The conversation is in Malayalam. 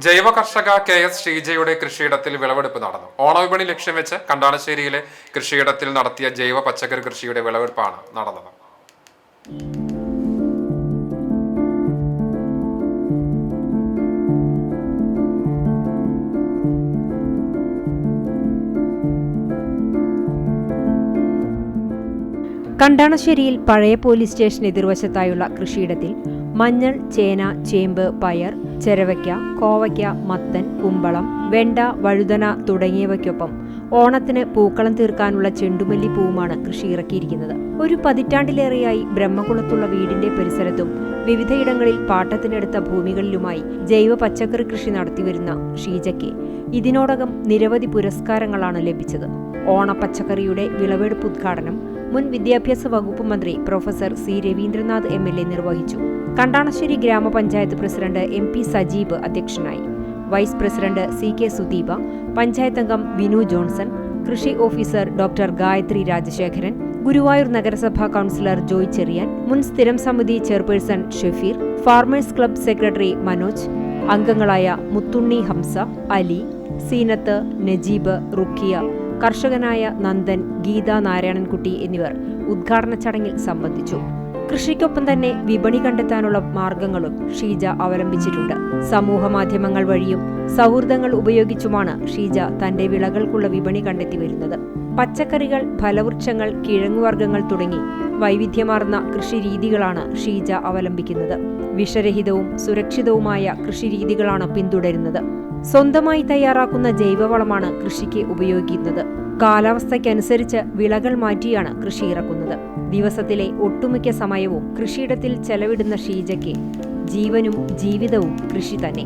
ജൈവ കർഷക KS ശ്രീജയുടെ കൃഷിയിടത്തിൽ വിളവെടുപ്പ് നടന്നു. ഓണവിപണി ലക്ഷ്യം വെച്ച് കണ്ടാണശ്ശേരിയിലെ കൃഷിയിടത്തിൽ നടത്തിയ ജൈവ പച്ചക്കറി കൃഷിയുടെ വിളവെടുപ്പാണ് നടന്നത്. കണ്ടാണശ്ശേരിയിൽ പഴയ പോലീസ് സ്റ്റേഷൻ എതിർവശത്തായുള്ള കൃഷിയിടത്തിൽ മഞ്ഞൾ, ചേന, ചേമ്പ്, പയർ, ചെരവയ്ക്ക, കോവയ്ക്ക, മത്തൻ, കുമ്പളം, വെണ്ട, വഴുതന തുടങ്ങിയവയ്ക്കൊപ്പം ഓണത്തിന് പൂക്കളം തീർക്കാനുള്ള ചെണ്ടുമല്ലി പൂവുമാണ് കൃഷി ഇറക്കിയിരിക്കുന്നത്. ഒരു പതിറ്റാണ്ടിലേറെയായി ബ്രഹ്മകുളത്തുള്ള വീടിന്റെ പരിസരത്തും വിവിധയിടങ്ങളിൽ പാട്ടത്തിനെടുത്ത ഭൂമികളിലുമായി ജൈവ പച്ചക്കറി കൃഷി നടത്തിവരുന്ന ഷീജയ്ക്ക് ഇതിനോടകം നിരവധി പുരസ്കാരങ്ങളാണ് ലഭിച്ചത്. ഓണപ്പച്ചക്കറിയുടെ വിളവെടുപ്പ് ഉദ്ഘാടനം മുൻ വിദ്യാഭ്യാസ വകുപ്പ് മന്ത്രി പ്രൊഫസർ സി രവീന്ദ്രനാഥ് MLA നിർവഹിച്ചു. കണ്ടാണശ്ശേരി ഗ്രാമപഞ്ചായത്ത് പ്രസിഡന്റ് MP സജീബ് അധ്യക്ഷനായി. Vice president CK Sudeepa, panchayat അംഗം വിനു ജോൺസൺ, കൃഷി ഓഫീസർ ഡോക്ടർ ഗായത്രി രാജശേഖരൻ, ഗുരുവായൂർ നഗരസഭാ കൗൺസിലർ ജോയ് ചെറിയാൻ, മുൻ സ്ഥിരം സമിതി chairperson Shefeer, farmers club secretary Manoj, അംഗങ്ങളായ മുത്തുണ്ണി ഹംസ, അലി, സീനത്ത്, നജീബ്, റുക്കിയ, കർഷകനായ നന്ദൻ, ഗീത നാരായണൻകുട്ടി എന്നിവർ ഉദ്ഘാടന ചടങ്ങിൽ സംബന്ധിച്ചു. കൃഷിക്കൊപ്പം തന്നെ വിപണി കണ്ടെത്താനുള്ള മാർഗങ്ങളും ഷീജ അവലംബിച്ചിട്ടുണ്ട്. സമൂഹ മാധ്യമങ്ങൾ വഴിയും സൗഹൃദങ്ങൾ ഉപയോഗിച്ചുമാണ് ഷീജ തന്റെ വിളകൾക്കുള്ള വിപണി കണ്ടെത്തി വരുന്നത്. പച്ചക്കറികൾ, ഫലവൃക്ഷങ്ങൾ, കിഴങ്ങുവർഗ്ഗങ്ങൾ തുടങ്ങി വൈവിധ്യമാർന്ന കൃഷിരീതികളാണ് ഷീജ അവലംബിക്കുന്നത്. വിഷരഹിതവും സുരക്ഷിതവുമായ കൃഷിരീതികളാണ് പിന്തുടരുന്നത്. സ്വന്തമായി തയ്യാറാക്കുന്ന ജൈവവളമാണ് കൃഷിക്ക് ഉപയോഗിക്കുന്നത്. കാലാവസ്ഥയ്ക്കനുസരിച്ച് വിളകൾ മാറ്റിയാണ് കൃഷി ഇറക്കുന്നത്. ദിവസത്തിലെ ഒട്ടുമിക്ക സമയവും കൃഷിയിടത്തിൽ ചെലവിടുന്ന ഷീജയ്ക്ക് ജീവനും ജീവിതവും കൃഷി തന്നെ.